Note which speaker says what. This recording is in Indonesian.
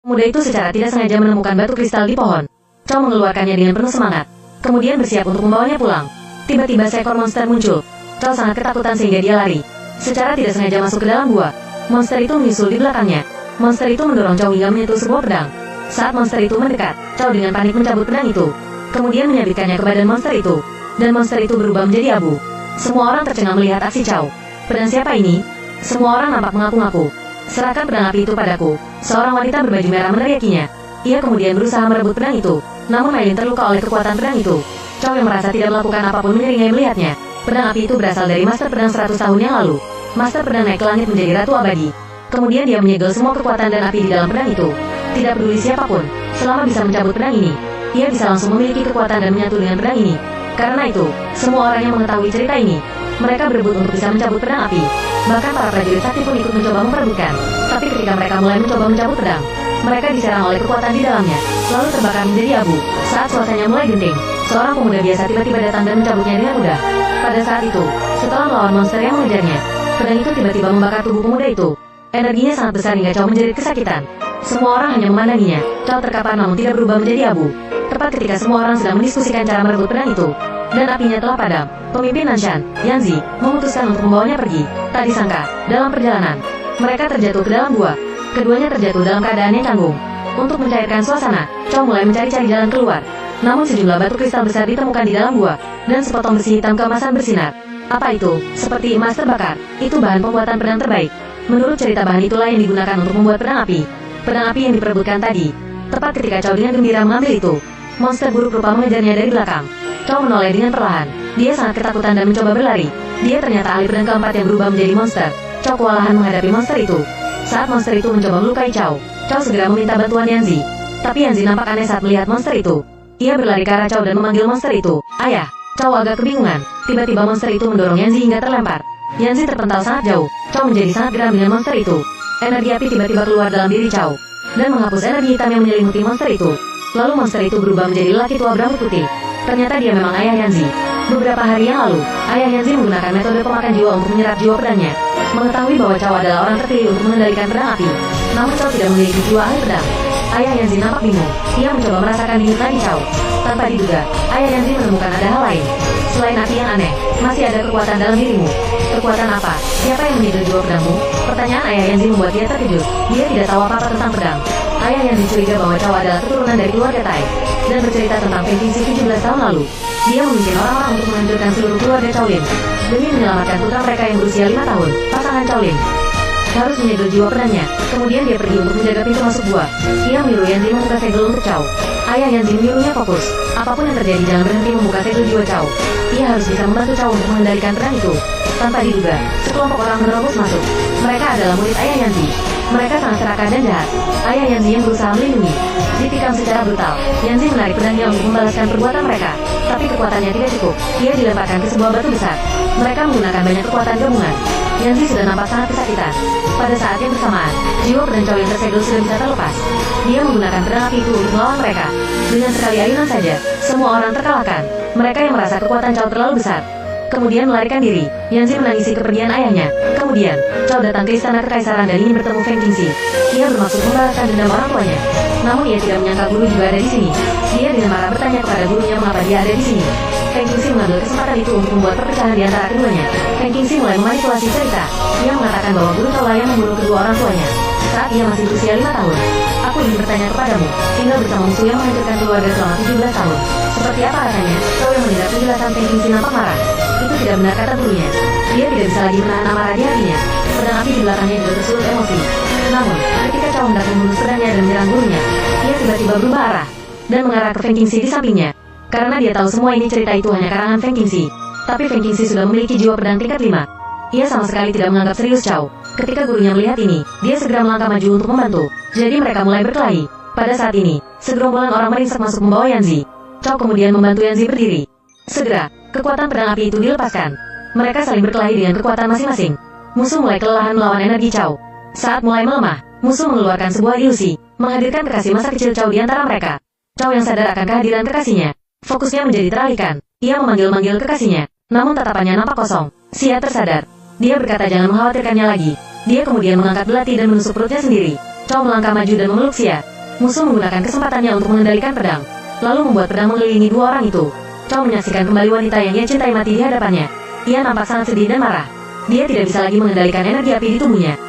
Speaker 1: Pemuda itu secara tidak sengaja menemukan batu kristal di pohon. Chow mengeluarkannya dengan penuh semangat, kemudian bersiap untuk membawanya pulang. Tiba-tiba seekor monster muncul. Chow sangat ketakutan sehingga dia lari. Secara tidak sengaja masuk ke dalam gua. Monster itu menyusul di belakangnya. Monster itu mendorong Chow hingga menyentuh sebuah pedang. Saat monster itu mendekat, Chow dengan panik mencabut pedang itu, kemudian menyabitkannya ke badan monster itu, dan monster itu berubah menjadi abu. Semua orang tercengang melihat aksi Chow. Pedang siapa ini? Semua orang nampak mengaku-ngaku. Serahkan pedang api itu padaku. Seorang wanita berbaju merah meneriakinya. Ia kemudian berusaha merebut pedang itu, namun Mailin terluka oleh kekuatan pedang itu. Chow yang merasa tidak melakukan apapun menyeringai melihatnya. Pedang api itu berasal dari Master Pedang 100 tahun yang lalu. Master Pedang naik ke langit menjadi Ratu Abadi. Kemudian dia menyegel semua kekuatan dan api di dalam pedang itu. Tidak peduli siapapun, selama bisa mencabut pedang ini, ia bisa langsung memiliki kekuatan dan menyatu dengan pedang ini. Karena itu, semua orang yang mengetahui cerita ini, mereka berebut untuk bisa mencabut pedang api. Bahkan para prajurit sakti pun ikut mencoba memperebutkan. Tapi ketika mereka mulai mencoba mencabut pedang, mereka diserang oleh kekuatan di dalamnya, lalu terbakar menjadi abu. Saat suasananya mulai genting, seorang pemuda biasa tiba-tiba datang dan mencabutnya dengan mudah. Pada saat itu, setelah melawan monster yang mengejarnya, pedang itu tiba-tiba membakar tubuh pemuda itu. Energinya sangat besar hingga Chow menjerit kesakitan. Semua orang hanya memandanginya. Chow terkapar namun tidak berubah menjadi abu. Tepat ketika semua orang sedang mendiskusikan cara merebut pedang itu, dan apinya telah padam, pemimpin Nanshan, Yanzi, memutuskan untuk membawanya pergi. Tak disangka, dalam perjalanan, mereka terjatuh ke dalam gua. Keduanya terjatuh dalam keadaan yang canggung. Untuk mencairkan suasana, Chow mulai mencari-cari jalan keluar. Namun sejumlah batu kristal besar ditemukan di dalam gua, dan sepotong besi hitam keemasan bersinar. Apa itu? Seperti emas terbakar. Itu bahan pembuatan pedang terbaik. Menurut cerita, bahan itulah yang digunakan untuk membuat pedang api. Pedang api yang diperebutkan tadi. Tepat ketika Chow dengan gembira mengambil itu, monster buruk rupa mengejarnya dari belakang. Chow menoleh dengan perlahan. Dia sangat ketakutan dan mencoba berlari. Dia ternyata ahli pedang keempat yang berubah menjadi monster. Chow kewalahan menghadapi monster itu. Saat monster itu mencoba melukai Chow, Chow segera meminta bantuan Yanzi. Tapi Yanzi nampak aneh saat melihat monster itu. Ia berlari ke arah Chow dan memanggil monster itu, "Ayah." Chow agak kebingungan. Tiba-tiba monster itu mendorong Yanzi hingga terlempar. Yanzi terpental sangat jauh. Chow menjadi sangat geram dengan monster itu. Energi api tiba-tiba keluar dalam diri Chow dan menghapus energi hitam yang menyelimuti monster itu. Lalu monster itu berubah menjadi lelaki tua berambut putih. Ternyata dia memang ayah Yanzi. Beberapa hari yang lalu, ayah Yanzi menggunakan metode pemakan jiwa untuk menyerap jiwa pedangnya. Mengetahui bahwa Chow adalah orang terpilih untuk mengendalikan pedang api, namun Chow tidak memiliki jiwa ahli pedang. Ayah Yanzi nampak bingung. Ia mencoba merasakan denyut nadi Chow. Tanpa diduga, ayah Yanzi menemukan ada hal lain. Selain api yang aneh, masih ada kekuatan dalam dirimu. Kekuatan apa? Siapa yang menyegel jiwa pedangmu? Pertanyaan ayah Yanzi membuat dia terkejut. Dia tidak tahu apa-apa tentang pedang. Ayah Yanzi curiga bahwa Chow adalah keturunan dari keluarga Tai, dan bercerita tentang Feng Qingxi 17 tahun lalu. Dia memimpin orang-orang untuk menghancurkan seluruh keluarga Chow Lin, demi menyelamatkan putra mereka yang berusia 5 tahun, pasangan Chow Lin. Harus menyegel jiwa pedangnya. Kemudian dia pergi untuk menjaga pintu masuk gua. Ia menyuruh Yanzi membuka segel untuk Chow. Ayah Yanzi menyuruhnya fokus. Apapun yang terjadi, jangan berhenti membuka segel jiwa Chow. Ia harus bisa membantu Chow untuk mengendalikan pedang itu. Tanpa diduga, sekelompok orang menerobos masuk. Mereka adalah murid ayah Yanzi. Mereka sangat serakah dan jahat. Ayah Yanzi yang berusaha melindungi ditikam secara brutal. Yanzi menarik pedangnya untuk membalaskan perbuatan mereka, tapi kekuatannya tidak cukup. Ia dilemparkan ke sebuah batu besar. Mereka menggunakan banyak kekuatan gabungan. Yanzi sudah nampak sangat kesakitan. Pada saat yang bersamaan, jiwa pedang Chow yang tersegel sudah bisa terlepas. Dia menggunakan pedang api itu untuk melawan mereka. Dengan sekali ayunan saja, semua orang terkalahkan. Mereka yang merasa kekuatan Chow terlalu besar kemudian melarikan diri. Yanzi menangisi kepergian ayahnya. Kemudian, Chow datang ke istana kekaisaran dan ingin bertemu Feng Qingxi. Ia bermaksud membalaskan dendam orang tuanya. Namun ia tidak menyangka guru juga ada di sini. Dia dengan marah bertanya kepada gurunya mengapa dia ada di sini. Feng Qingxi mengambil kesempatan itu untuk membuat perpecahan di antara keduanya. Feng Qingxi mulai memanipulasi cerita. Ia mengatakan bahwa guru Chow yang membunuh kedua orang tuanya saat ia masih berusia 5 tahun. Aku ingin bertanya kepadamu, tinggal bersama musuh yang menghancurkan keluarga selama 17 tahun. Seperti apa rasanya? Chow yang mendengar penjelasan Feng Qingxi nampak marah. Itu tidak benar, kata gurunya. Dia tidak bisa lagi menahan amarah di hatinya. Pedang api di belakangnya juga tersulut emosi. Namun, ketika Chow hendak membunuh pedangnya dan menyerang gurunya, ia tiba-tiba berubah arah dan mengarah ke Feng Qingxi di sampingnya. Karena dia tahu semua ini cerita itu hanya karangan Feng Qingxi. Tapi Feng Qingxi sudah memiliki jiwa pedang tingkat 5. Ia sama sekali tidak menganggap serius Chow. Ketika gurunya melihat ini, dia segera melangkah maju untuk membantu. Jadi mereka mulai berkelahi. Pada saat ini, segerombolan orang meringsek masuk membawa Yanzi. Chow kemudian membantu Yanzi berdiri. Segera, kekuatan pedang api itu dilepaskan. Mereka saling berkelahi dengan kekuatan masing-masing. Musuh mulai kelelahan melawan energi Chow. Saat mulai melemah, musuh mengeluarkan sebuah ilusi, menghadirkan kekasih masa kecil Chow di antara mereka. Chow yang sadar akan kehadiran kekasihnya, fokusnya menjadi teralihkan. Ia memanggil-manggil kekasihnya, namun tatapannya nampak kosong. Xia tersadar. Dia berkata jangan mengkhawatirkannya lagi. Dia kemudian mengangkat belati dan menusuk perutnya sendiri. Chow melangkah maju dan memeluk Xia. Musuh menggunakan kesempatannya untuk mengendalikan pedang, lalu membuat pedang mengelilingi dua orang itu. Chao menyaksikan kembali wanita yang ia cintai mati di hadapannya. Ia nampak sangat sedih dan marah. Dia tidak bisa lagi mengendalikan energi api di tubuhnya.